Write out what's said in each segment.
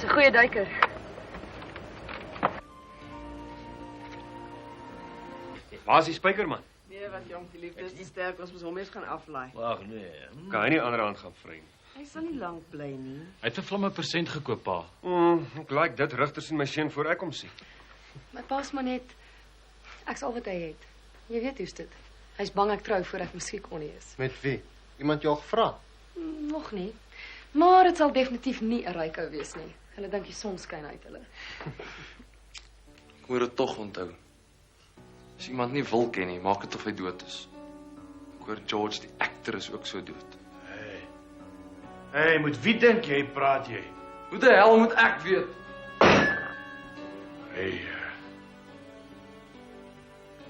'n goeie duiker. Waar is die spykerman? Nee, wat jong, die liefde is te sterk, ons moet hom eens gaan aflaai. Wag nee. Kan hy nie ander hand gaan vry nie? Hy sal nie lank bly nie. Hy het 'n vlamme persent gekoop, pa. Ek like dit rigters in my seun voor ek hom sien. My pa's maar net, ek's al wat hy het. Jy weet hoe's dit. Hy's bang ek trou voor ek miskien kon nie is. Met wie? Iemand jou gevra? Nog nie. Maar dit sal definitief nie 'n rykou wees nie. Hulle dink die son skyn uit hulle. Ek moet dit tog onthou. As iemand nie wil ken nie, maak dit of hy dood is. Ek hoor George, die actor, is ook so dood. Hey, met wie dink jy praat jy? Hoe die hel moet ek weet? Hey,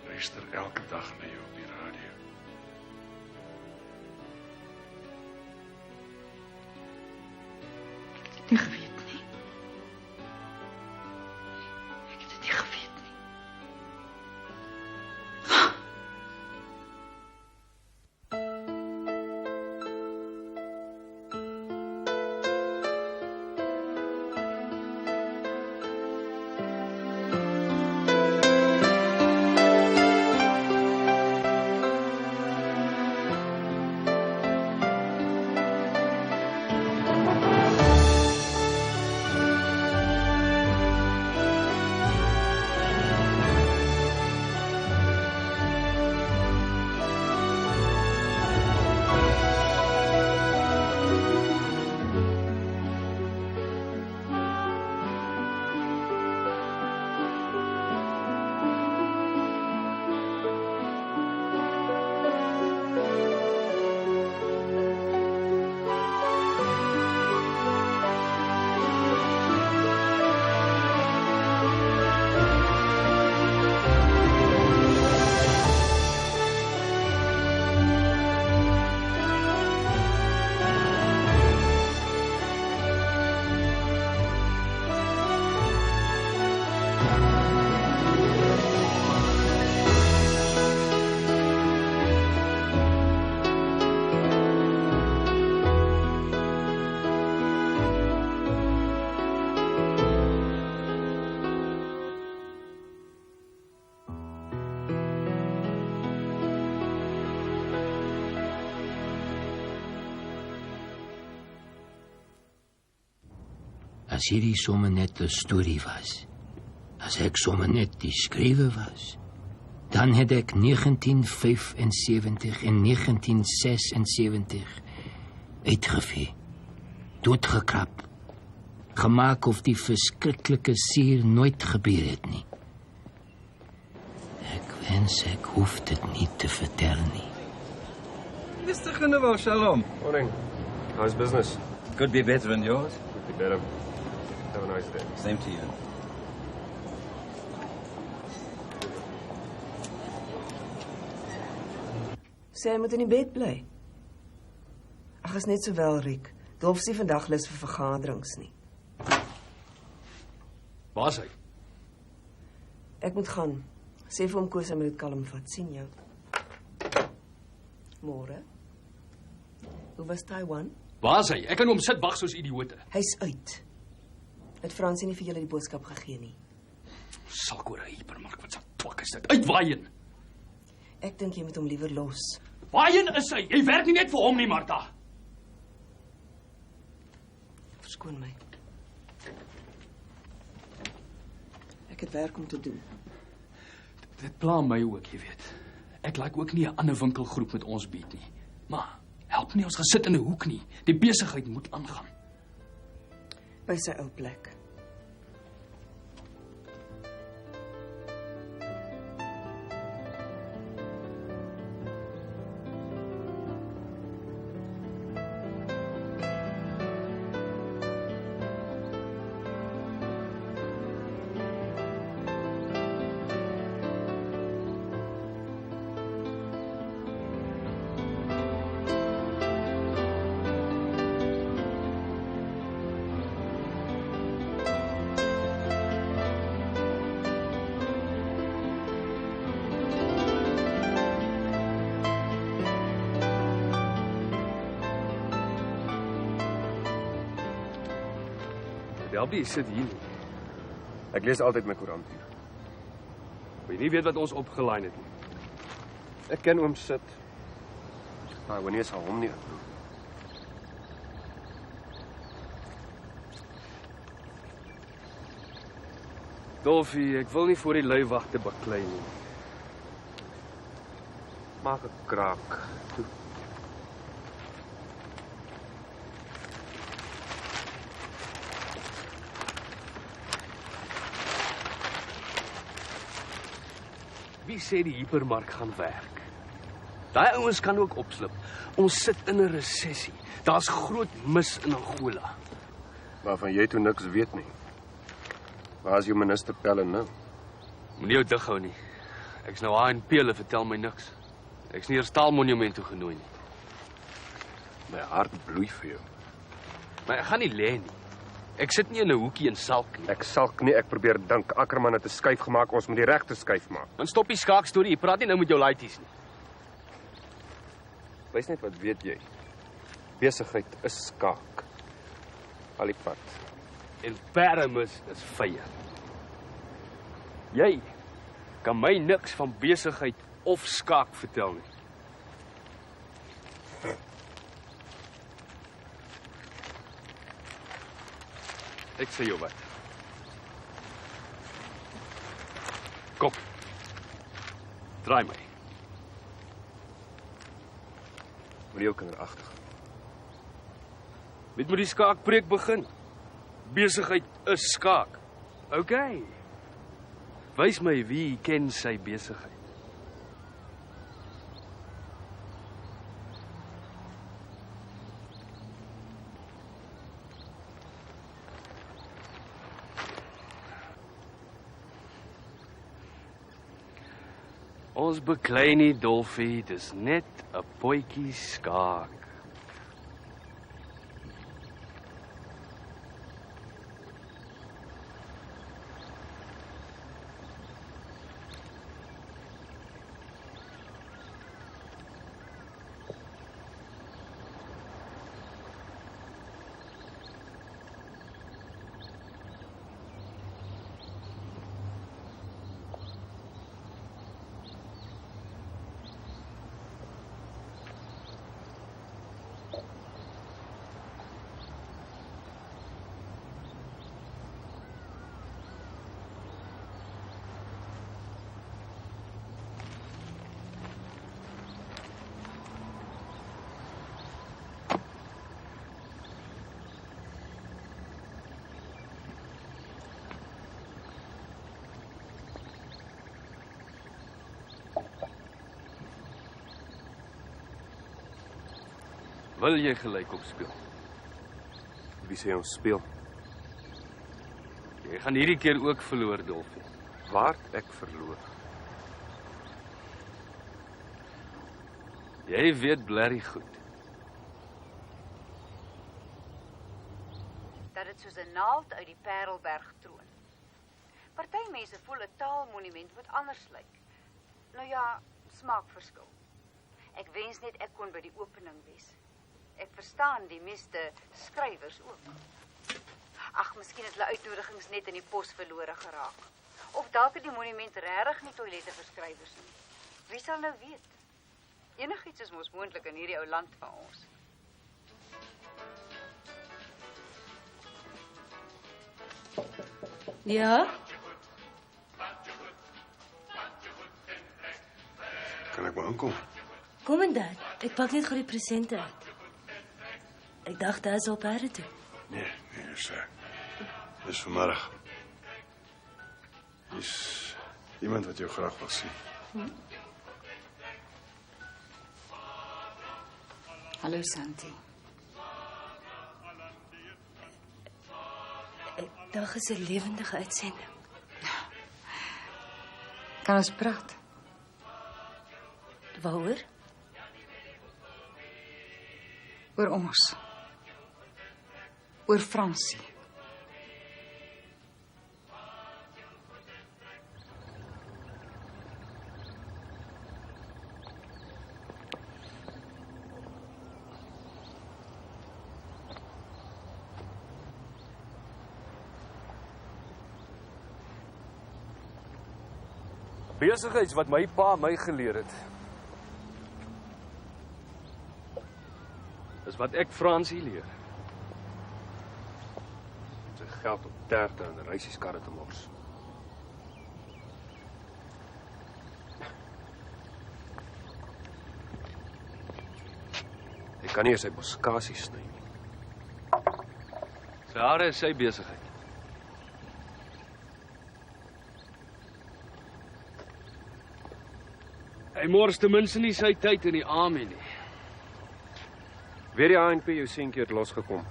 luister elke dag na jou op die radio. Nie geweet nie. Ek het dit nie geweet nie. As hierdie sommer net 'n storie was, as ek sommer net die skrywer was, dan het ek 1975 en 1976 uitgevee, doodgekrap, gemaak of die verskriklike seer nooit gebeur het nie. Ek wens ek hoef dit nie te vertel nie. Mr. Gunneval, shalom. Morning. How's business? Could be better than yours. Could be better. Have a nice day. Same to you. Sê hy moet in die bed bly. Ag, is net so wel, Riek. Dolf sê vandag lus vir vergaderings nie. Waar is hy? Ek moet gaan. Sê vir hom Koos, hy moet dit kalm vat. Sien jou. Môre. Hoe was Taiwan? Waar is hy? Ek kan hom sit wag soos idioote. Hy's uit. Het Fransie nie vir julle die boodskap gegee nie. Sak oor 'n hypermark, wat 'n twak is dit? Uit waarheen? Ek dink jy moet hom liewer los. Waarheen is hy? Jy werk nie net vir hom nie, Martha. Verskoon my. Ek het werk om te doen. Dit pla my ook, jy weet. Ek like ook nie 'n ander winkelgroep met ons bied nie. Maar help nie ons gesit in 'n hoek nie. Die besigheid moet aangaan. By sy ou plek. Shelby sit hier nie. Ek lees altyd my koerant hier. Wil jy nie weet wat ons opgelyn het nie? Ek ken oom Sit. Maar wanneer sal hom nie inbroek? Dolfie, ek wil nie voor die lui wagte baklei nie. Maak 'n kraak. Toe. Wie sê die hipermark gaan werk? Daai ouens kan ook opslip. Ons sit in 'n resessie. Daar's groot mis in Angola. Waarvan jy toe niks weet nie. Waar is jou minister Pelle nou? Moenie jou dig hou nie. Ek's nou aan Pele, vertel my niks. Ek's nie eers Taalmonument toe genooi nie. My hart bloei vir jou. Maar ek gaan nie lê nie. Ek sit nie in 'n hoekie en salk nie. Ek salk nie, ek probeer dink. Ackerman het 'n skuif gemaak, ons moet die regte skuif maak. Dan stop die skaakstorie. Jy praat nie nou met jou laities nie. Wys net wat weet jy. Besigheid is skaak. Al die pad. En Paramus is vye. Jy kan my niks van besigheid of skaak vertel nie. Ek sê jou wat. Kom. Draai my. Wil jou kinderagtig. Met die skaakpreek begin. Besigheid is skaak. OK. Wys my wie ken sy besigheid. Ons beklei nie, Dolfie, dis net 'n potjie skaak. Wil jy gelyk op speel? Wie sê ons speel? Jy gaan hierdie keer ook verloor, Dolfie. Waar ek verloor. Jy weet blerrie goed. Dat dit soos 'n naald uit die Parelberg troon. Party mense voel 'n taalmonument moet anders lyk. Nou ja, smaakverskil. Ek wens net ek kon by die opening wees. Ek verstaan die meeste skrywers ook. Ag, miskien het hulle uitnodigings net in die pos verlore geraak. Of dalk het die monument regtig nie toilette vir skrywers nie. Wie sal nou weet? Enigiets is mos moontlik in hierdie ou land van ons. Ja? Kan ek maar inkom? Kom en dan. Ek pak net gou die presente uit. Ek dacht daar is op perde toe. Nee, dis vanmiddag. Dis iemand wat jou graag wil sien. Hallo Santi. Ek dacht is 'n lewendige uitsending. Kan ons praat? Waaroor? Oor ons. Oor Fransie. Besigheids wat my pa my geleer het. Dis wat ek Fransie leer. Sy geld op terte en reisieskarre te mors. Ek kan nie sy boskasie sny nie. Sy hare is sy besigheid. Hy mors ten minste nie sy tyd in die army nie. Weer die ANP jou seentjie het losgekom.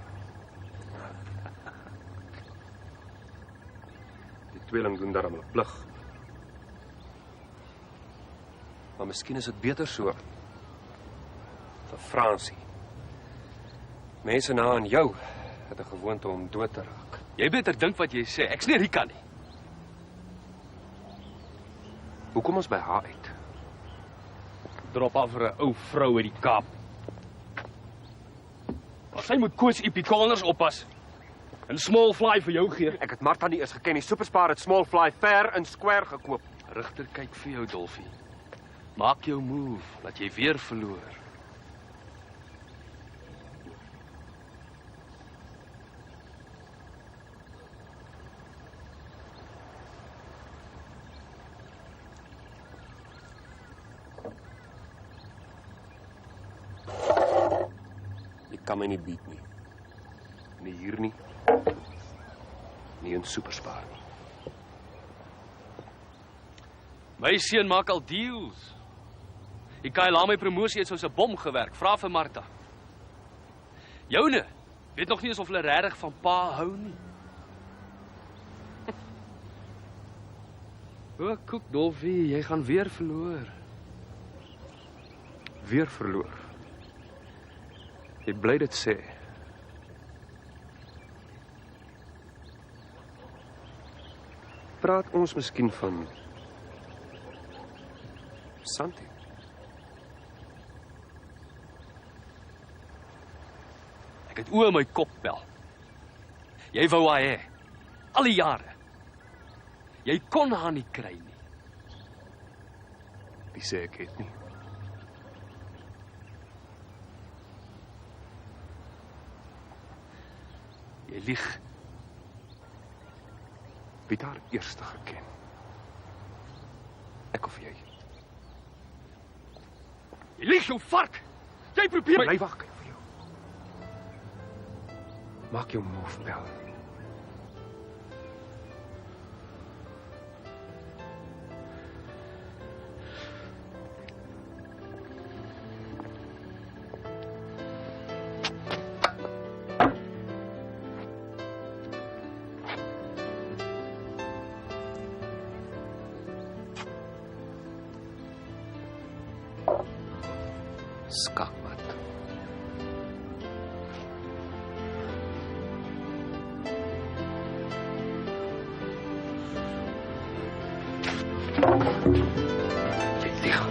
Die tweeling doen daarom hulle plig. Maar miskien is dit beter so. Vir Fransie. Mense na aan jou het 'n gewoonte om dood te raak. Jy beter dink wat jy sê. Ek's nie Rika nie. Hoe kom ons by haar uit? Drop af vir 'n ou vrou uit die Kaap. Maar sy moet Koos Epicalners oppas. En Small Fly vir jou gee. Ek het Martha nie eens geken nie. Superspar het Small Fly fair en square gekoop. Rigter kyk vir jou, Dolfie. Maak jou move, dat jy weer verloor. Kan my nie beat nie. Nie hier nie. Nie in Superspar nie. My seun maak al deals. Die Kyle laat my promosie het soos 'n bom gewerk. Vra vir Martha. Joune weet nog nie eens of hulle regtig van pa hou nie. O, koek Dolfie, jy gaan weer verloor. Weer verloor. Jy bly dit sê. Praat ons miskien van Santi? Ek het oë in my kop bel. Jy wou haar hê. Al die jare. Jy kon haar nie kry nie. Wie sê ek het nie? Jy lieg. Wie het haar eerste geken? Ek of jy? Jy lieg, jou vark! Jy probeer... Bly wag, kyk vir jou. Maak jou move, bel. Skakmat. Jy lieg.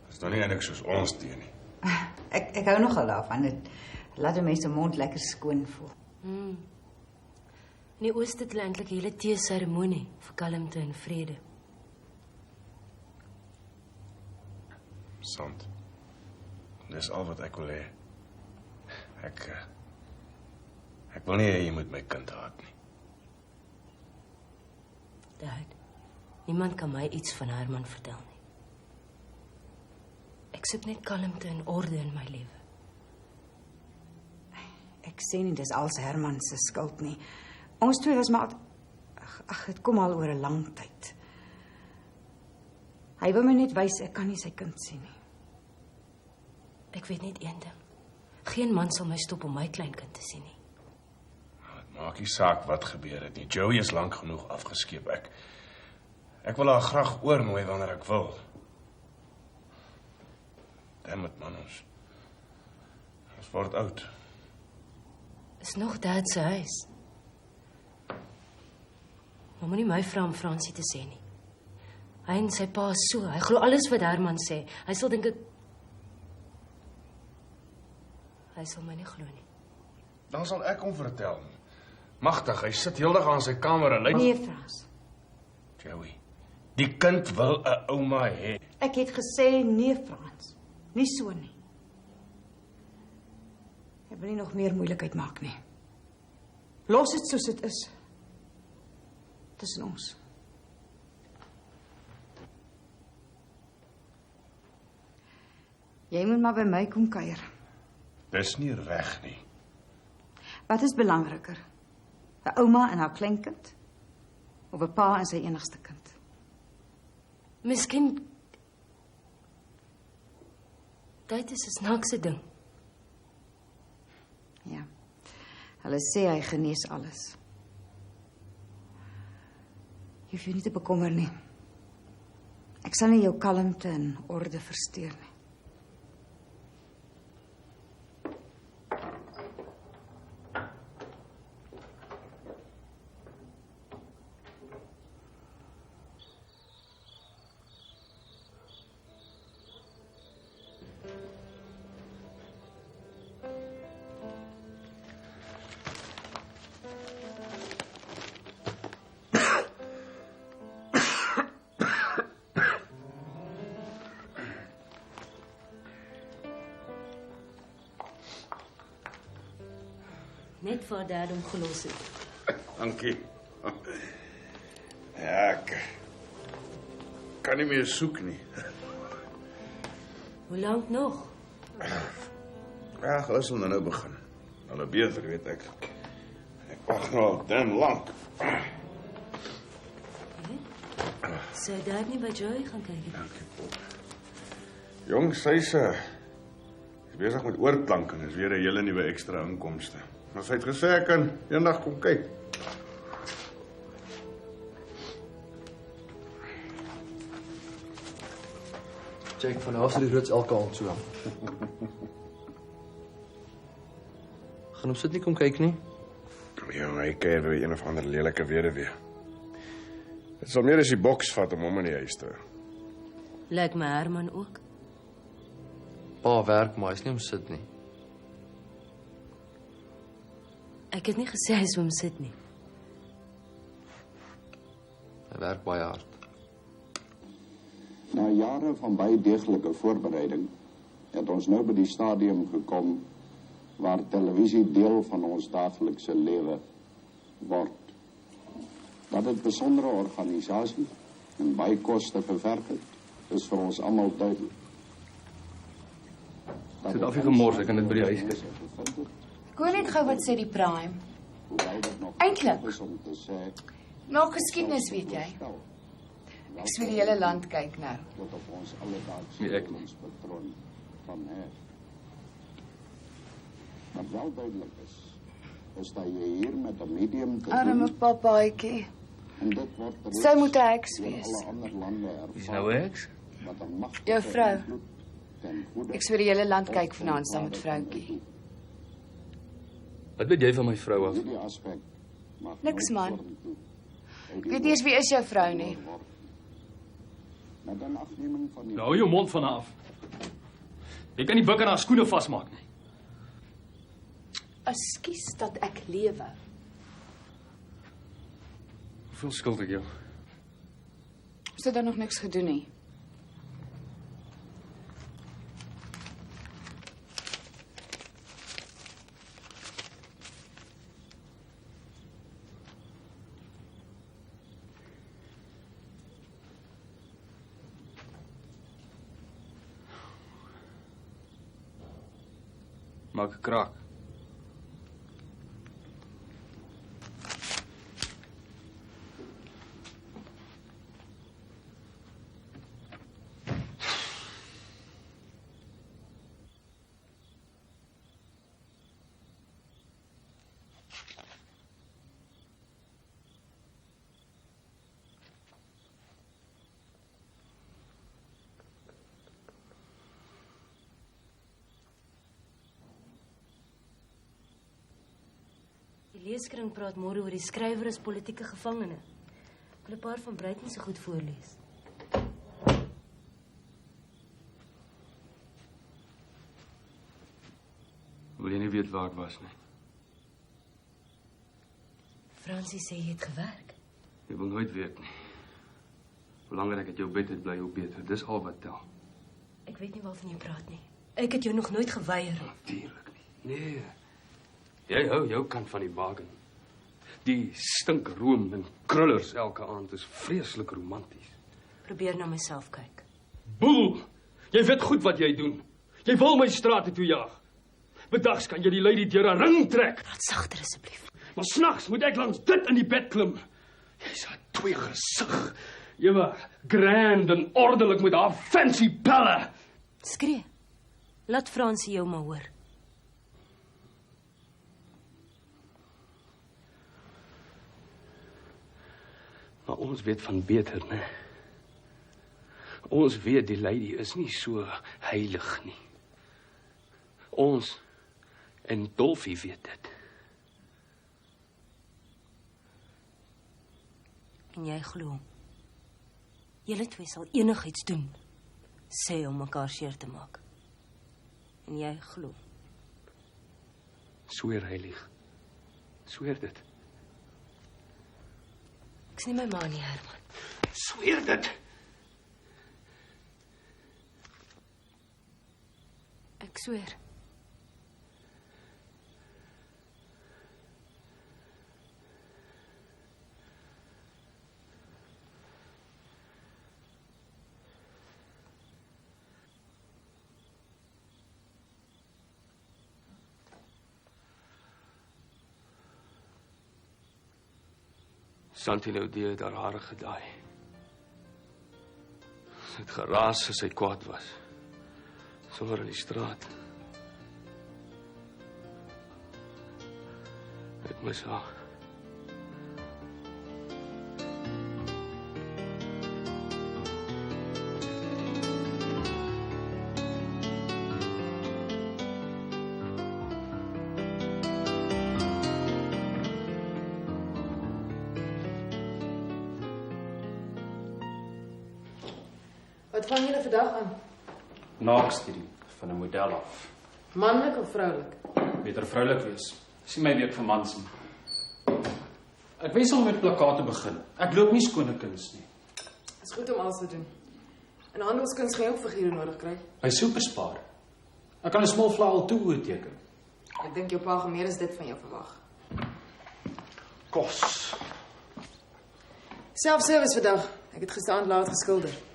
Is nou nie eintlik soos ons tee nie. Ek hou nogal daarvan. Dit laat die mense mond lekker skoon voel. In die ooste het hulle eintlik 'n hele tee-seremonie vir kalmte en vrede. Sant. Dis al wat ek wil hê. Ek wil nie hê jy moet my kind haat nie. Dad, niemand kan my iets van Herman vertel nie. Ek soek net kalmte en orde in my lewe. Ek sê nie dis als Herman se skuld nie. Ons twee was maar... Ag, dit kom al oor 'n lang tyd. Hy wil my net wys ek kan nie sy kind sien nie. Ek weet net een ding. Geen man sal my stop om my kleinkind te sien nie. Dit maak nie saak wat gebeur het nie. Joey is lank genoeg afgeskeep. Ek wil haar graag oornooi wanneer ek wil. Damn it, man, ons word oud. Is nog Dad se huis. Maar moenie my vra om Fransie te sê nie. Hy en sy pa is so, hy glo alles wat Herman sê. Hy sal dink hy sal my nie glo nie. Dan sal ek hom vertel. Magtig, hy sit heeldag aan sy kamer en Nee, Frans. Joey, die kind wil 'n ouma hê. Ek het gesê nee, Frans. Nie so nie. Ek wil nie nog meer moeilikheid maak nie. Los dit soos dit is. Tussen ons. Jy moet maar by my kom kuier. Dis nie reg nie. Wat is belangriker? 'n Ouma en haar kleinkind? Of 'n pa en sy enigste kind? Miskien dit is 'n snaakse ding. Ja. Hulle sê hy genees alles. Jy hoef jou nie te bekommer nie. Ek sal nie jou kalmte en orde versteur nie. Net voor Dad hom gelos het. Dankie. Ja, ek kan nie meer soek nie. Hoe lank nog? Ja, hulle sal nou begin. Hulle beter, weet ek. Ek wag nou al dan lank. Sou Dad nie by Joey gaan kyk nie? Dankie. Jong, sy's besig met oorklank en is weer 'n hele nuwe ekstra inkomste. Maar sy het gesê ek kan eendag kom kyk. Check van af die roods elke aand so aan. Gaan ons sit nie kom kyk nie? Ja, hy kyk weer een of ander lelike weduwee. Dit sal meer as die boks vat om hom in die huis te hou. Lyk my Herman ook. Pa werk, maar hy's nie om sit nie. Ek het nie gesê hy sou hom sit nie. Hy werk baie hard. Na jare van baie deeglike voorbereiding het ons nou by die stadium gekom waar televisie deel van ons daaglikse lewe word. Dat dit 'n besondere organisasie en baie koste geverg het, is vir ons almal duidelik. Ek het afie gemors, ek kan dit by die huis kyk. Ek hoor net gou wat sê die Prime. Eintlik. Maak geskiedenis, weet jy. Ek sê die hele land kyk nou. Nee, ek nie. Wat wel duidelik is dat jy hier met 'n medium te Arme papaatjie. en dit word Sy moet 'n heks wees. Is nou 'n heks? Jou vrou. Ek sê die hele land kyk vanaand saam met vroutjie. Wat weet jy van my vrou af? Niks man. Ek weet nie eens wie is jou vrou nie. Nou hou jou mond van haar af. Jy kan nie buk aan haar skoene vasmaak nie. Ekskuus dat ek lewe. Hoeveel skuld ek jou? Ons het dan nog niks gedoen nie. Maak 'n kraak. leeskring praat môre oor die skrywer as politieke gevangene. Ek wil 'n paar van Bruiten se goed voorlees. Wil jy nie weet waar ek was nie? Fransie sê jy het gewerk. Jy wil nooit weet nie. Hoe langer ek uit jou bed het bly, hoe beter. Dis al wat tel. Ek weet nie waarvan jy praat nie. Ek het jou nog nooit geweier. Natuurlik nie. Nee. Jy hou jou kant van die bargain. Die stinkroom en krullers elke aand is vreeslik romanties. Probeer na myself kyk. Boel! Jy weet goed wat jy doen. Jy wil my strate toe jaag. Bedags kan jy die lady deur 'n ring trek. Praat sagter asseblief. Maar s'nags moet ek langs dit in die bed klim. Jy's 'n twee gesig. Jy was grand en ordelik met haar fancy pelle. Skree. Laat Fransie jou maar hoor. Maar ons weet van beter, né? Ons weet die lady is nie so heilig nie. Ons en Dolfie weet dit. En jy glo. Julle twee sal enigiets doen, sê om mekaar seer te maak. En jy glo. Sweer heilig. Sweer dit. Ek's nie my ma nie, Herman. Sweer dit. Ek sweer. Santi Laudee het haar hare gedaai. Sy het geraas as sy kwaad was. Sommer in die straat. Ek mis haar. Wat vang julle vandag aan? Naakstudie van 'n model af. Manlik of vroulik? Beter vroulik wees. Dis my week vir mans nie. Ek wens om met plakate begin. Ek loop nie skone kuns nie. Is goed om alles te doen. In handelskuns gaan jy ook figure nodig kry. By Superspar. Ek kan 'n small flower toe teken. Ek dink jou pa gaan meer as dit van jou verwag. Kos. Selfservice vandag. Ek het gisterand laat geskilder.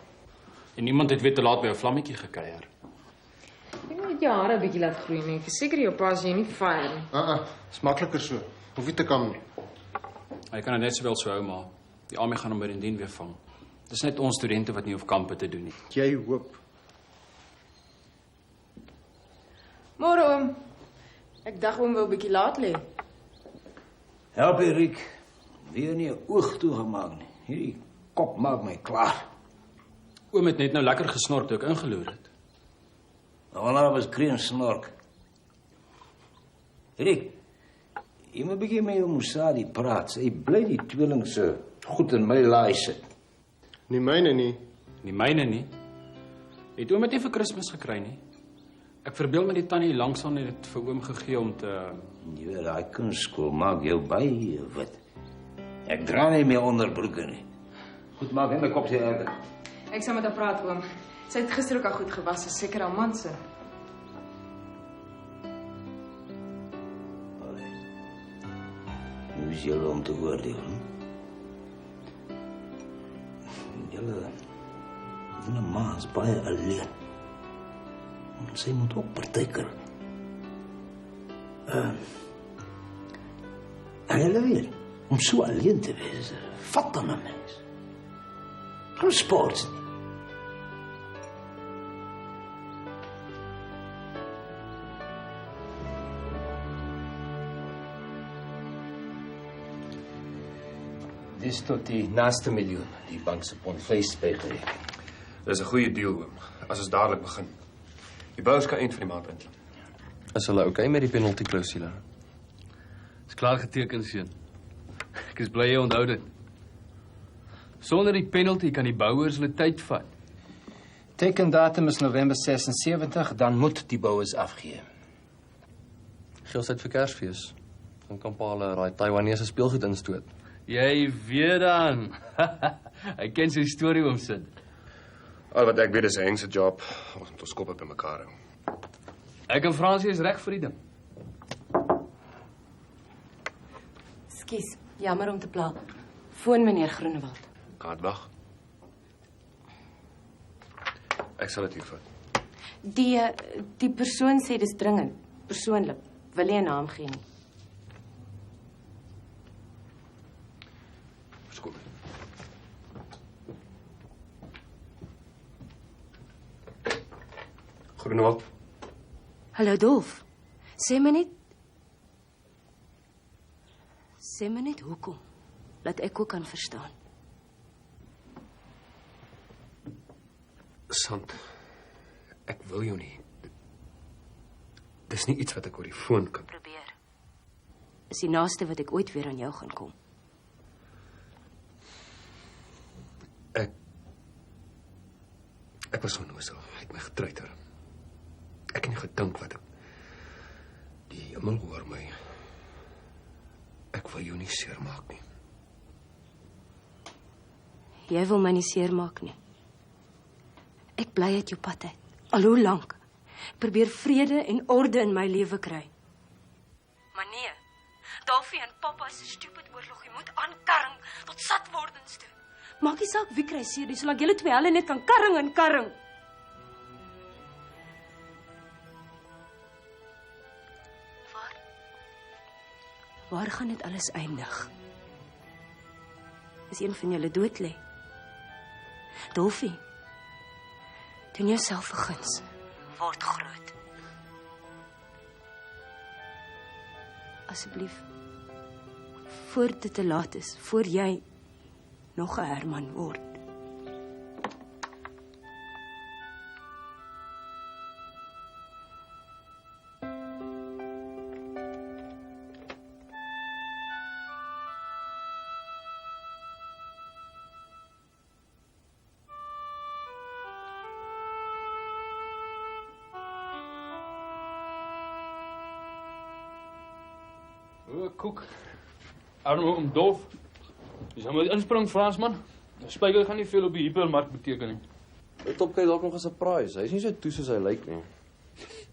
En niemand het weer te laat by 'n vlammetjie gekuier. Ek moet jou hare 'n bietjie laat groei nie. Verseker jou pa as jy nie fire nie. Is makliker so. Hoef nie te kam nie. Hy kan dit net sowel so hou maar. Die army gaan hom by Rendien weer vang. Dis net ons studente wat nie hoef kampe te doen nie. Jy hoop. Môre oom. Ek dink oom wil 'n bietjie laat lê. Help Erik. Weer nie 'n oog toegemaak nie. Hierdie kop maak my klaar. Oom het net nou lekker gesnork toe ek ingeloer het. Nou was Kreen snork. Erik, jy moet bietjie met jou Musadi praat. Sy bly die tweeling se goed in my laai sit. Nie myne nie. Nie myne nie. Het oom dit nie vir Kersfees gekry nie. Ek verbeel met die tannie langsaan het dit vir oom gegee om te... Jy weet, daai kunstskool maak jou baie wit. Ek dra nie meer onderbroeke nie. Goed, maak net my kop se erger. Ek sal met haar praat oom. Sy het gister ook al goed gewas, is seker haar man se. Hoe is julle om te oordeel? Julle... Julle ma is baie alleen. Sy moet ook partyker. En julle weet, om so alleen te wees, vat dan 'n mens. Geen sports nie. Dis tot die naaste miljoen, die bank se pond vleis bygereken. Dis 'n goeie deal, oom. As ons dadelik begin. Die bouers kan eind van die maand inklim. Is hulle okay met die penalty klousule? Is klaar geteken, seun. Ek is bly jy onthou dit. Sonder die penalty kan die bouers hulle tyd vat. Tekendatum is November 76, dan moet die bouers afgee. Geelsheid vir Kersfees. Dan kan pa hulle daai Taiwanese speelgoed instoot. Jy weet dan. Hy ken sy storie oom Sid. Al wat ek weet is 'n hengse job. Ons moet ons koppe bymekaar hou. Ek en Fransie is reg vir die ding. Skus, jammer om te pla. Foon meneer Groenewald. Kan dit wag? Ek sal dit hier vat. Die persoon sê dis dringend, persoonlik. Wil jy 'n naam gee nie? Skoon. Groenewald. Hallo Dolf. Sê my net hoekom, laat ek ook kan verstaan. Sant, ek wil jou nie. Dis nie iets wat ek oor die foon kan probeer. Is die naaste wat ek ooit weer aan jou gaan kom. Ek was onnoosel, het my getreiter. Ek het nie gedink wat ek... Die hemel hoor my. Ek wil jou nie seermaak nie. Jy wil my nie seermaak nie. Ek bly uit jou pad uit. Al hoe lank. Ek probeer vrede en orde in my lewe kry. Maar nee, Dolfie en Papa se stupid oorlog, jy moet aankarring tot satwordens toe. Maak nie saak wie kry seer, solank julle twee hulle net kan karring en karring. Waar gaan dit alles eindig? Is een van julle dood lê? Dolfie, doen jouself 'n guns. Word groot. Asseblief, voor dit te laat is, voor jy nog 'n Herman word. Koek. Arme om Dolf. Dis hom inspring Fransman. Die spyker gaan nie veel op die hipermark beteken nie. Dit op kyk dalk nog 'n surprise. Hy is nie so toe soos hy lyk nie.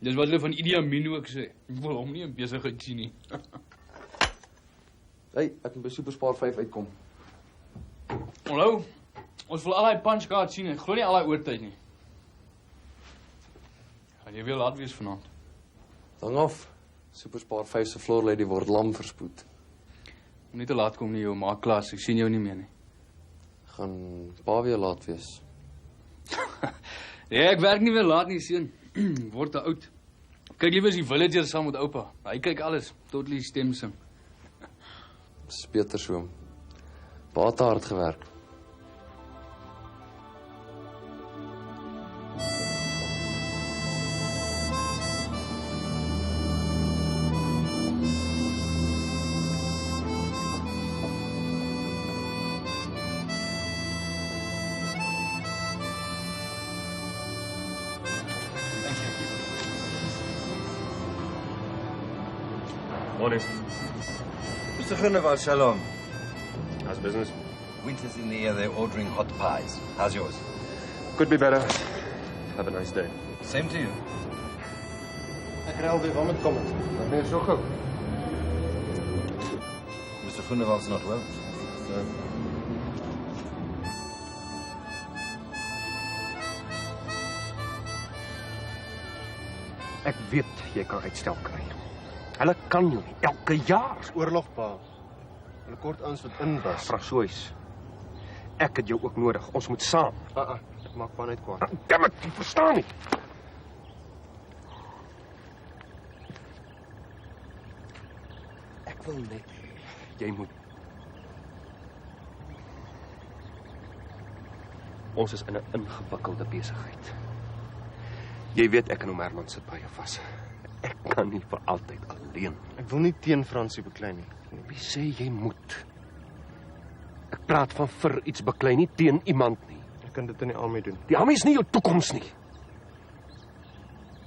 Dis wat hulle van Idi Amin ook sê. Ek wil hom nie in besigheid sien nie. Hey, ek moet by Superspar 5 uitkom. Hallo. Ons wil al daai punchcard sien en glo nie al daai oortyd nie. Gaan jy weer laat wees vanaand? Hang af. Superspar 5 se floor lady word lam verspoed. Moenie te laat kom nie, jou maak klas. Ek sien jou nie meer nie. Gaan pa weer laat wees? Nee, ek werk nie weer laat nie, seun. Word te oud. Kyk liewer die Villagers saam met oupa. Hy kyk alles tot die stem sing. Dis beter so. Pa het hard gewerk. Morning. Mr. Groenewald, shalom. How's business? Winter's in the air, they're ordering hot pies. How's yours? Could be better. Have a nice day. Same to you. Ek ry alweer waar met kom het. Nee, so gou. Mr. Groenewald's not well. Ek weet jy kan uitstel kry. Hulle kan jou nie elke jaar. Dis oorlog, pa. Hulle kort ons wat in was. Frasois. Ek het jou ook nodig. Ons moet saam. Ek maak pa net kwaad. Dammit, jy verstaan nie. Ek wil net hê jy moet. Ons is in 'n ingewikkelde besigheid. Jy weet ek en Herman sit baie vas. Ek kan nie vir altyd alleen alleen. Ek wil nie teen Fransie beklei nie. Wie sê jy moet? Ek praat van vir iets beklei, nie teen iemand nie. Ek kan dit in die army doen. Die army is nie jou toekoms nie.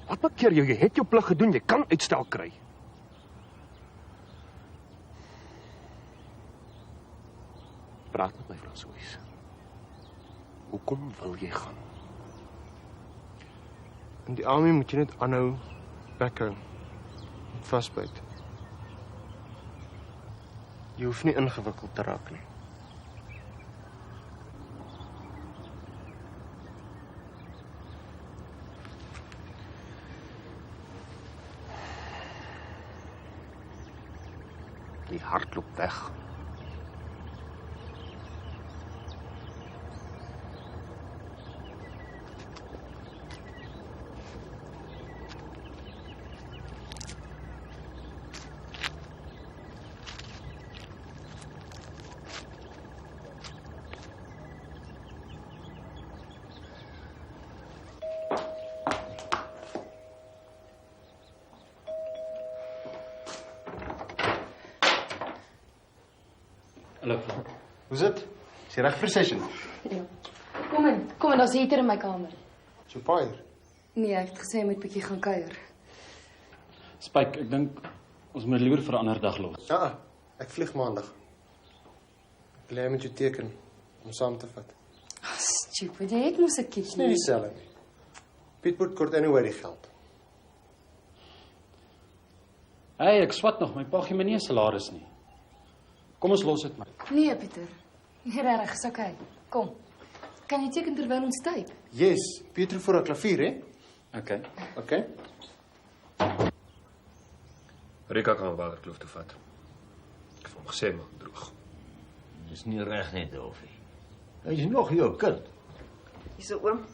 Wat maak keer jou? Jy het jou plig gedoen, jy kan uitstel kry. Praat met my, François. Hoekom wil jy gaan? In die army moet jy net aanhou bekhou. Vasbyt. Jy hoef nie ingewikkeld te raak nie. Die hart loop weg. Hallo. Hoe's dit? Is jy reg vir session? Ja. Kom in, daar's heater in my kamer. So fire. Nee, ek het gesê hy moet bietjie gaan kuier. Spike, ek dink ons moet liewer vir 'n ander dag los. Ja, ek vlieg maandag. Ek wil hê jy moet jou teken om saam te vat. Stupid, jy het mos 'n Dis nie kitjie. dieselfde nie. Pietwood kort anyway die geld. Hey, ek swat nog, my pa gee my nie 'n salaris nie. Kom ons los dit maar. Nee, Pieter. Nee, regtig, is okay. Kom. Kan jy teken terwyl ons typ? Yes, Pietro vir 'n klavier, hè? Okay. Okay. Rika kan waterkloof toe vat. Ek het hom gesê maak droog. Dis nie reg nie, Dolfie. Hy is nog jou kind. Hierso oom.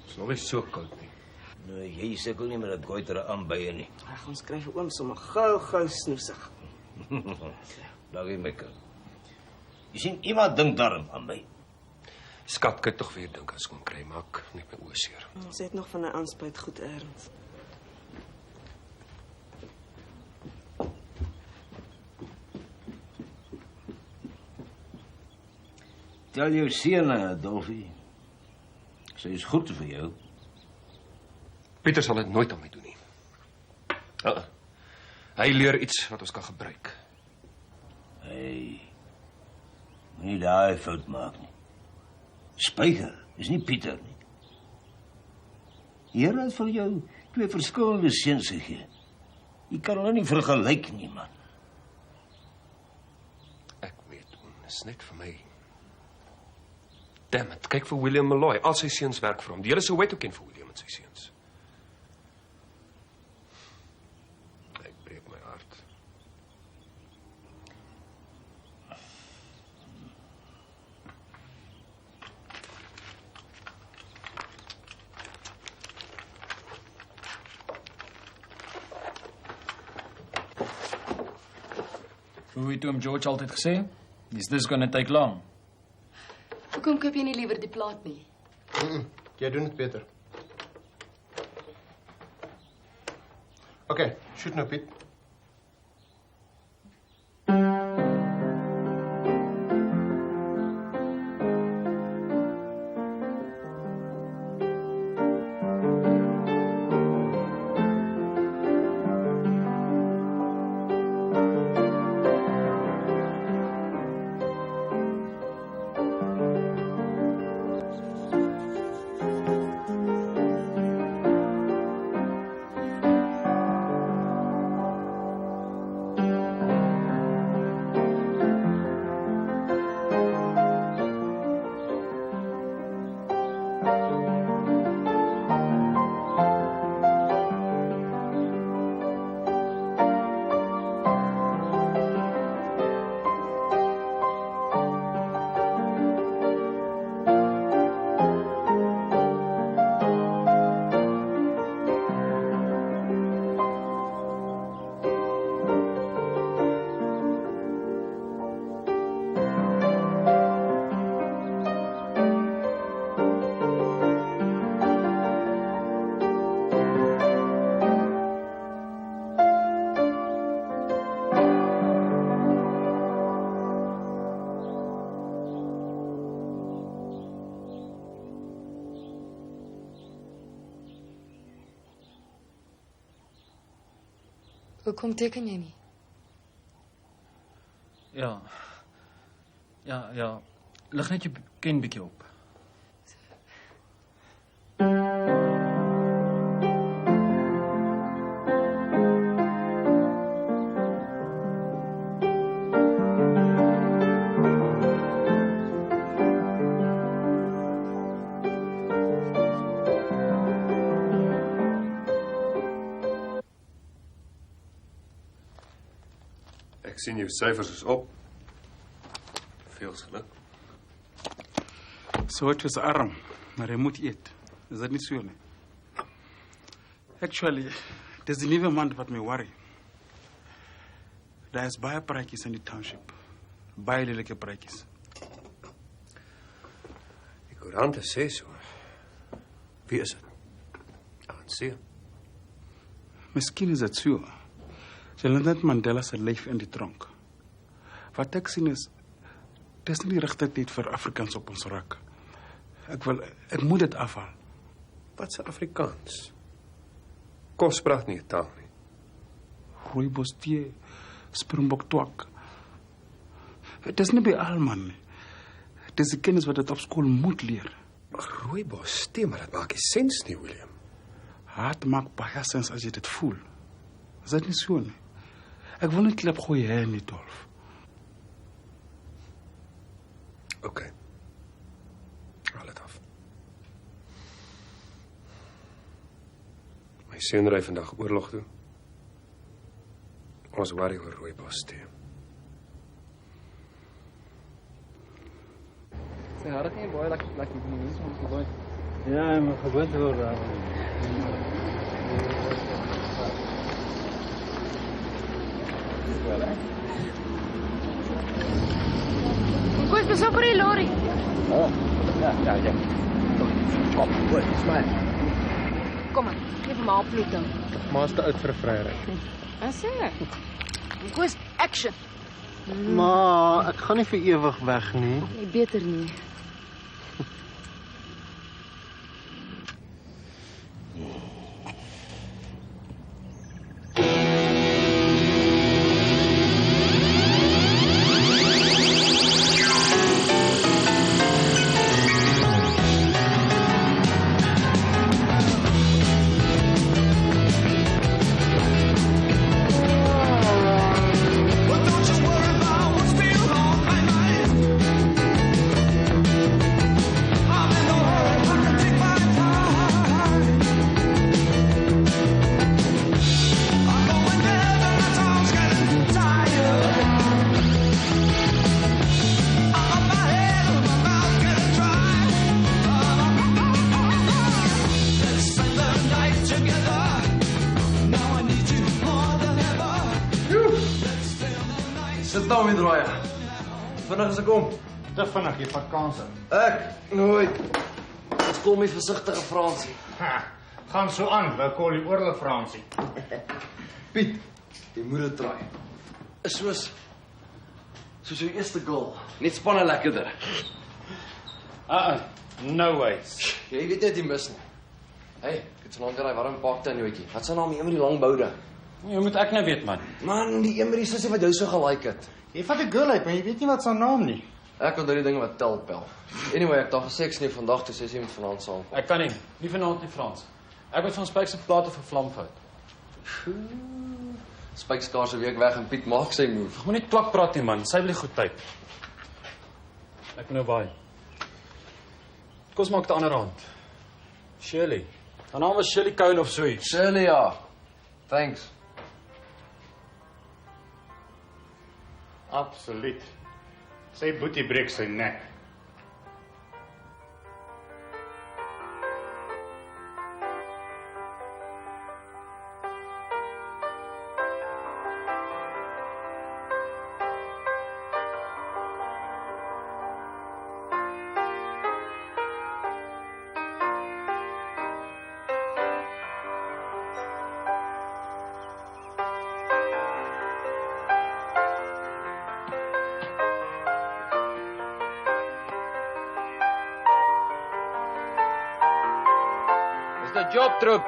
Dis nog nie so koud nie. Nou, jy sukkel nie met 'n goitere aanbye nie. Ag, ons kry vir oom sommer gou snoesig. Dankie my kind. Jy sien, iemand dink daarom aan my. Skat, kyk tog weer dink as kom kry, maak net my oë seer. Ons het nog van 'n aanspuit goed erns. Tel jou seun, Dolfie. Sy is goed vir jou. Pieter sal dit nooit aan my doen nie. Hy leer iets wat ons kan gebruik. Hey, moenie daai fout maak nie. Spyker is nie Pieter nie. Hier het vir jou twee verskillende seuns gegee. Jy kan hulle nie vergelyk nie, man. Ek weet, dis net vir my. Damn it, kyk vir William Malloy. Al sy seuns werk vir hom. Die hele Soweto ken vir William en sy seuns. Ek breek my hart. Hoe het oom George altyd gesê? Is this gonna take long? Hoekom koop jy nie liewer die plaat nie? Jy doen dit beter. Okay, shoot nou, Piet. Hoekom teken jy nie? Ja. Lig net jou ken bietjie op. Ek sien jou syfers is op. Veel geluk. Soort is arm, maar hy moet eet. Is dat nie so nie? Actually, dis die nuwe man wat my worry. Daar is baie praatjies in die township. Baie lelike praatjies. Die koerante sê so. Wie is dit? ANC. Miskien is dit so. Nelson Mandela se lyf in die tronk. Wat ek sien is, dis nie die regte tyd vir Afrikaans op ons rak. Ek moet dit afhaal. Wat is Afrikaans? Kos praat nie 'n taal nie. Rooibos tee, Springbok twak. Het is nie by almal nie. Dis die kennis wat dit op skool moet leer. Maar rooibos tee, maar dit maak nie sens nie, William. Het maak baie sens as jy dit voel. Is dit nie so nie? Ek wil nie klip gooi hè nie, Dolf. OK. Haal dit af. My seun ry vandag oorlog toe. Ons worry oor rooibos tee. Sy hart nie baie lekker die mense ons gewoon. Ja, maar gewoond word daar. Koos, pas op vir die lorry. Ja. Kom, goed, smaak. Kom maar, geef hom maar ploet dan. Maar is te oud vir 'n vryry. Asse. Koos, action. Maar ek gaan nie vir ewig weg nie. Nee, beter nie. Sit nou weer draai. Vinnig as ek kom. Te vinnig, jy vat kanse. Ek nooit. Dit kom my versigtige Fransie. Gaan so aan, wou call die oorlog Fransie. Piet, jy moet dit draai. Is soos jou eerste goal. Net spanne lekkerder. No ways. Jy weet net jy mis nie. Hey, ek het so lank daai warm pakte in joetjie. Wat se naam die een met die lang boude? Jy moet ek nou weet, man. Man, die een met die sussie wat jou so gelike het. Jy vat 'n girl uit, maar jy weet nie wat sy naam nie. Ek onthou die dinge wat tel pel. Anyway, ek het al gesê ek sien vandag toe 6 uur met vanaand saam. Ek kan nie vanaand nie, Frans. Ek moet van Spyk se plate vir Vlamfout. Spyk skaars 'n week weg en Piet maak sy move. Ek moet nie klak praat nie, man. Sy wil goed tyd. Ek moet nou baie. Kos maak die ander hand. Shirley. Haar naam was Shirley Cone of so iets. Shirley, ja. Thanks. Absoluut. Sy boetie breek sy nek. The job troop.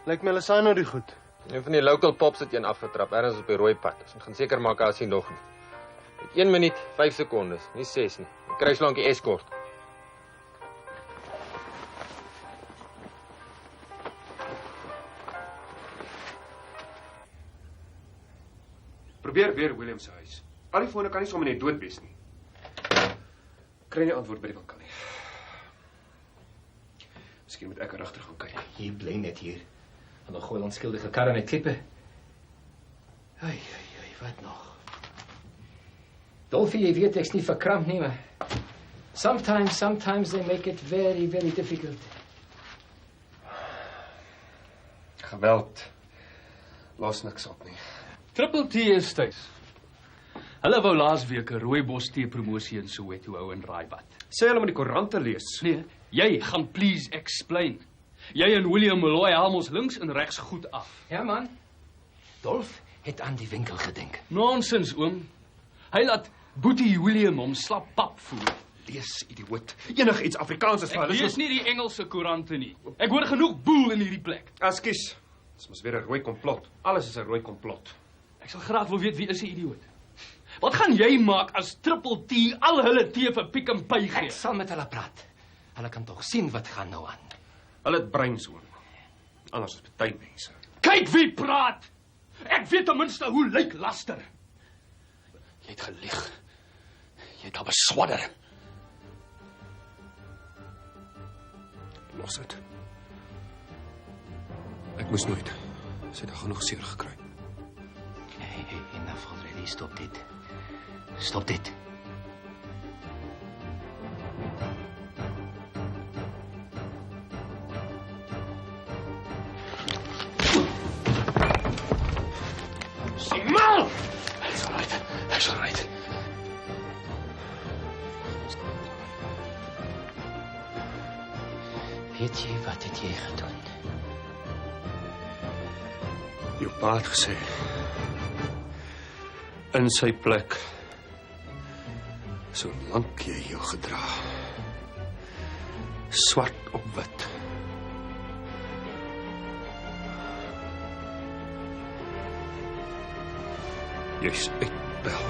Lyk my hulle saai nou die goed. Een van die local pops het een afgetrap, ergens op die rooi pad. Ons gaan seker maak as hy nog nie. Met 1 minuut, 5 sekondes, nie 6 nie. Ek kry slankie escort. Probeer weer William se huis. Al die fone kan nie sommer net dood wees nie. Kry nie antwoord by die winkel nie. Miskien moet ek regter gaan kyk. Jy bly net hier. En dan gooi onskuldige karre net klippe. Ai, wat nog? Dolfie, jy weet ek's nie verkramp nie, maar sometimes they make it very, very difficult. Geweld los niks op nie. Triple T is thuis. Hulle wou laasweek 'n rooibos tee promosie in Soweto hou in Raaibad. Sê hulle moet die koerante lees. Nee, jy gaan please explain. Jy en William Malloy haal ons links en regs goed af. Ja man, Dolf het aan die winkel gedink. Nonsens oom. Hy laat Boetie William hom slap pap voer. Lees, idioot. Enig iets Afrikaans is vir hulle. Ek lees nie die Engelse koerante nie. Ek hoor genoeg boel in hierdie plek. Ekskuus. Dis mos weer 'n rooi komplot. Alles is 'n rooi komplot. Ek sal graag wil weet wie is die idioot. Wat gaan jy maak as Triple T al hulle tee vir Pick n Pay gee? Ek sal met hulle praat. Hulle kan tog sien wat gaan nou aan. Hulle het breins oom. Anders is party mense. Kyk wie praat! Ek weet ten minste hoe lyk laster. Jy het gelieg. Jy het al beswadder. Los dit. Ek moes nooit. Sy het genoeg seer gekry. Hey, enough already. Stop dit. Stop dit. Sigmal! Hy's alright. Weet jy wat het jy gedoen? Jou pa het gesê in sy plek solank jy jou gedra swart op wit jy's uitbel.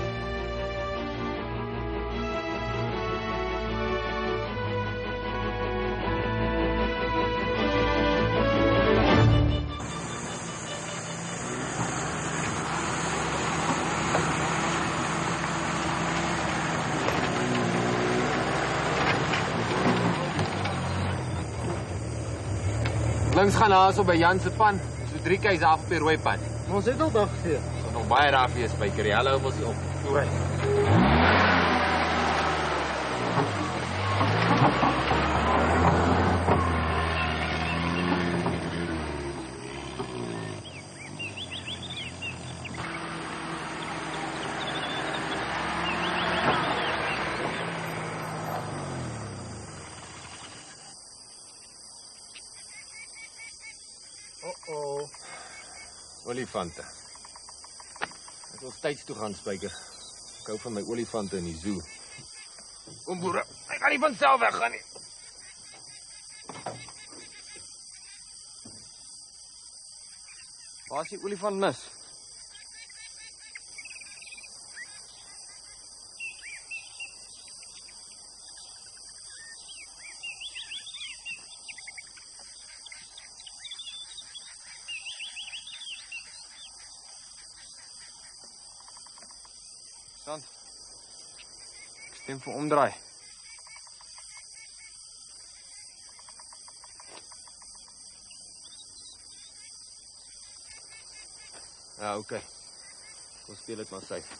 Links gaan haas op by Jan se pan, so 3 keis af op die rooi pad. Ons het al dag gesê. Sal nog baie daar wees by Kerry. Hulle hou mos nie op. Toe ry. Olifante. Ek wil steeds toe gaan, Spyker. Ek hou van my olifante in die zoo. Kom boere, ek gaan nie van self weggaan nie. Waar is die olifant mis? Ek stem vir omdraai. Ja, oké. Kom speel dit maar safe.